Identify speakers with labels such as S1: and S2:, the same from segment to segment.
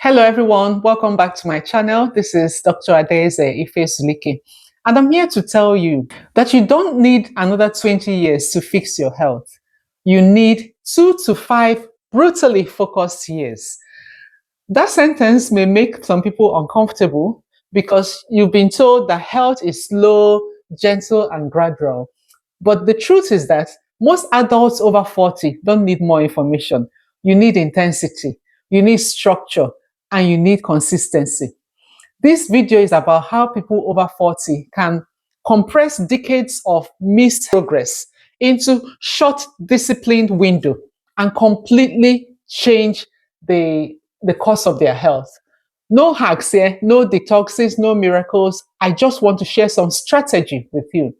S1: Hello everyone, welcome back to my channel. This is Dr. Adeze Ifezulike, and I'm here to tell you that you don't need another 20 years to fix your health. You need 2 to 5 brutally focused years. That sentence may make some people uncomfortable because you've been told that health is slow, gentle, and gradual. But the truth is that most adults over 40 don't need more information. You need intensity, you need structure, and you need consistency. This video is about how people over 40 can compress decades of missed progress into short, disciplined window and completely change the course of their health. No hacks here, no detoxes, no miracles. I just want to share some strategy with you.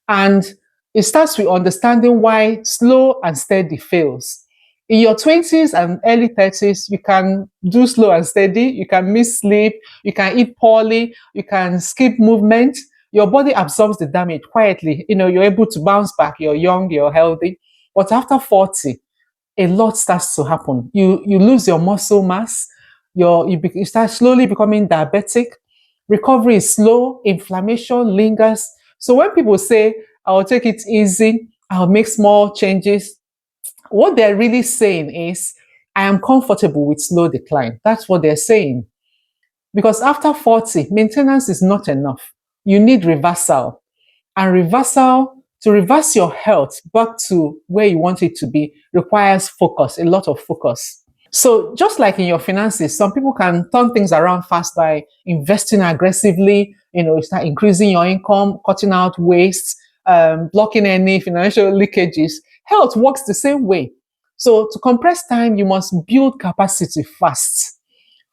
S1: And it starts with understanding why slow and steady fails. In your 20s and early 30s, you can do slow and steady, you can miss sleep, you can eat poorly, you can skip movement. Your body absorbs the damage quietly. You're able to bounce back, you're young, you're healthy. But after 40, a lot starts to happen. You lose your muscle mass, you start slowly becoming diabetic. Recovery is slow, inflammation lingers. So when people say, I'll take it easy, I'll make small changes, what they're really saying is, I am comfortable with slow decline. That's what they're saying. Because after 40, maintenance is not enough. You need reversal. And to reverse your health back to where you want it to be, requires focus, a lot of focus. So just like in your finances, some people can turn things around fast by investing aggressively, start increasing your income, cutting out waste, blocking any financial leakages. Health works the same way. So to compress time, you must build capacity fast.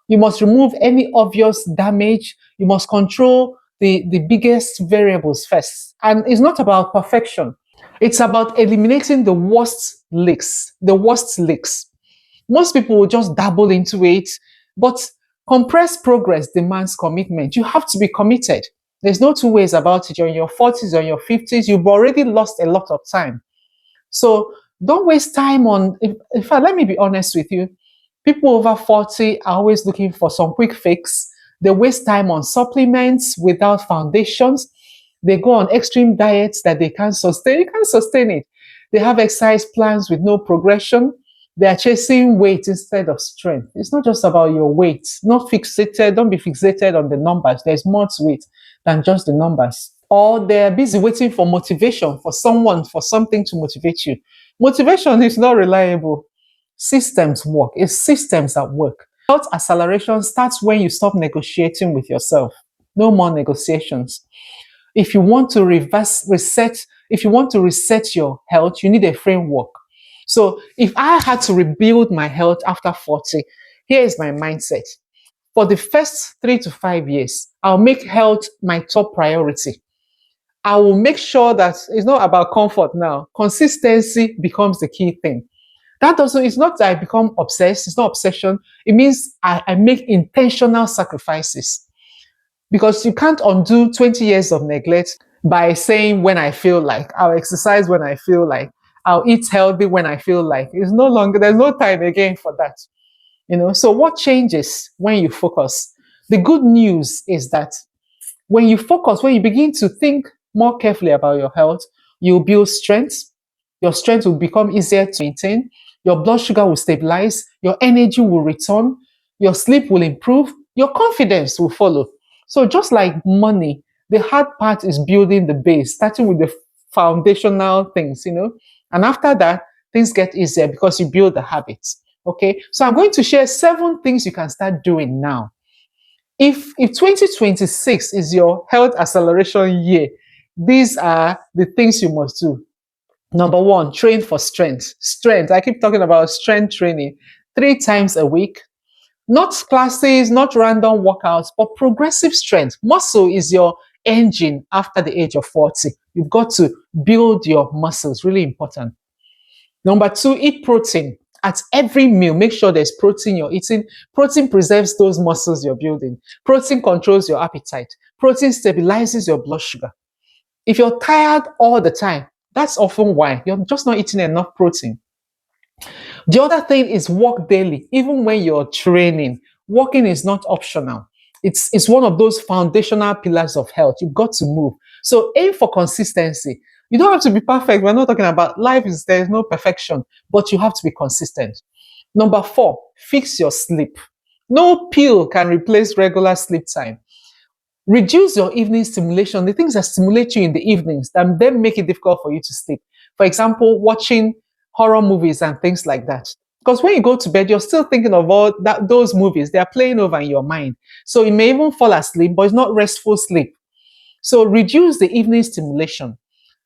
S1: You must remove any obvious damage. You must control the biggest variables first. And it's not about perfection. It's about eliminating the worst leaks, Most people will just dabble into it, but compressed progress demands commitment. You have to be committed. There's no two ways about it. You're in your 40s or your 50s, you've already lost a lot of time. So don't waste time on, in fact, let me be honest with you. People over 40 are always looking for some quick fix. They waste time on supplements without foundations. They go on extreme diets that they can't sustain. You can't sustain it. They have exercise plans with no progression. They are chasing weight instead of strength. It's not just about your weight. Not fixated. Don't be fixated on the numbers. There's more to it than just the numbers. Or they're busy waiting for motivation, for someone, for something to motivate you. Motivation is not reliable. Systems work. It's systems that work. Health acceleration starts when you stop negotiating with yourself. No more negotiations. If you want to reset your health, you need a framework. So if I had to rebuild my health after 40, here is my mindset. For the first 3 to 5 years, I'll make health my top priority. I will make sure that it's not about comfort now. Consistency becomes the key thing. It's not that I become obsessed. It's not obsession. It means I make intentional sacrifices. Because you can't undo 20 years of neglect by saying when I feel like, I'll exercise when I feel like, I'll eat healthy when I feel like. It's no longer, there's no time again for that. So what changes when you focus? The good news is that when you focus, when you begin to think more carefully about your health, you'll build strength. Your strength will become easier to maintain. Your blood sugar will stabilize. Your energy will return. Your sleep will improve. Your confidence will follow. So just like money, the hard part is building the base, starting with the foundational things, And after that, things get easier because you build the habits. Okay. So I'm going to share 7 things you can start doing now. If 2026 is your health acceleration year, these are the things you must do. Number 1, train for strength. Strength. I keep talking about strength training 3 times a week. Not classes, not random workouts, but progressive strength. Muscle is your engine after the age of 40. You've got to build your muscles, really important. Number 2, eat protein. At every meal, make sure there's protein you're eating. Protein preserves those muscles you're building. Protein controls your appetite. Protein stabilizes your blood sugar. If you're tired all the time, that's often why. You're just not eating enough protein. The other thing is walk daily, even when you're training. Walking is not optional. It's one of those foundational pillars of health. You've got to move. So aim for consistency. You don't have to be perfect. We're not talking about life is there's no perfection, but you have to be consistent. Number 4, fix your sleep. No pill can replace regular sleep time. Reduce your evening stimulation, the things that stimulate you in the evenings that then make it difficult for you to sleep. For example, watching horror movies and things like that. Because when you go to bed, you're still thinking of all that those movies. They are playing over in your mind. So you may even fall asleep, but it's not restful sleep. So reduce the evening stimulation.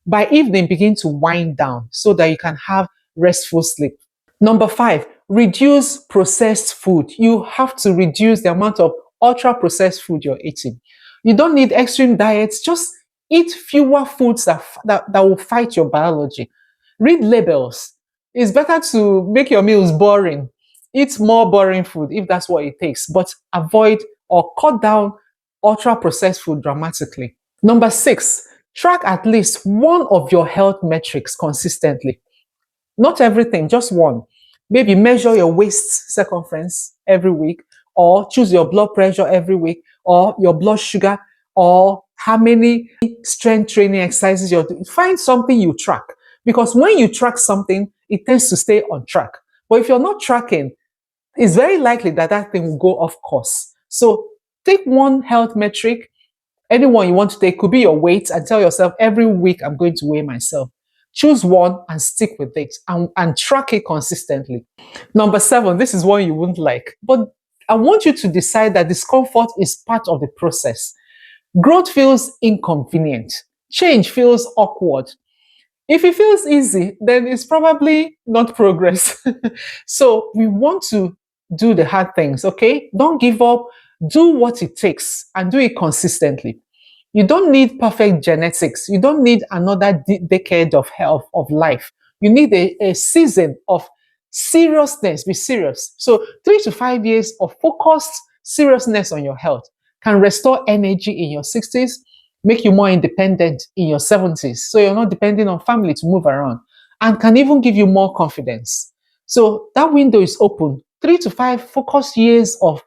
S1: By evening, begin to wind down so that you can have restful sleep. Number 5, reduce processed food. You have to reduce the amount of ultra processed food you're eating. You don't need extreme diets. Just eat fewer foods that will fight your biology. Read labels. It's better to make your meals boring. Eat more boring food if that's what it takes, but avoid or cut down ultra processed food dramatically. Number 6, track at least one of your health metrics consistently. Not everything, just one. Maybe measure your waist circumference every week, or choose your blood pressure every week, or your blood sugar, or how many strength training exercises you're doing. Find something you track, because when you track something, it tends to stay on track. But if you're not tracking, it's very likely that that thing will go off course. So take one health metric, anyone you want to take, could be your weight, and tell yourself every week I'm going to weigh myself. Choose one and stick with it and track it consistently. Number 7, this is one you wouldn't like, but I want you to decide that discomfort is part of the process. Growth feels inconvenient. Change feels awkward. If it feels easy, then it's probably not progress. So we want to do the hard things, okay? Don't give up. Do what it takes and do it consistently. You don't need perfect genetics. You don't need another decade of health, of life. You need a season of seriousness. Be serious. So 3 to 5 years of focused seriousness on your health can restore energy in your 60s, make you more independent in your 70s. So you're not depending on family to move around, and can even give you more confidence. So that window is open. 3 to 5 focused years of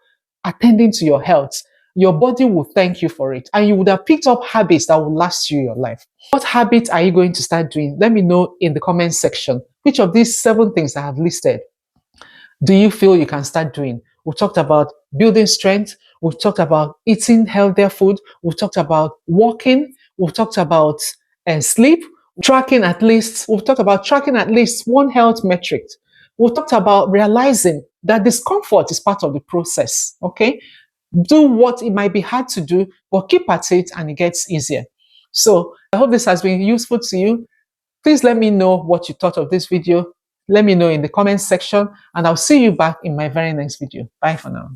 S1: attending to your health. Your body will thank you for it, and you would have picked up habits that will last you your life. What habits are you going to start doing? Let me know in the comment section. Which of these 7 things I have listed do you feel you can start doing? We've talked about building strength. We've talked about eating healthier food. We've talked about walking. We've talked about sleep. We've talked about tracking at least one health metric. We've talked about realizing that discomfort is part of the process. Okay. Do what it might be hard to do, but keep at it and it gets easier. So I hope this has been useful to you. Please let me know what you thought of this video. Let me know in the comments section, and I'll see you back in my very next video. Bye for now.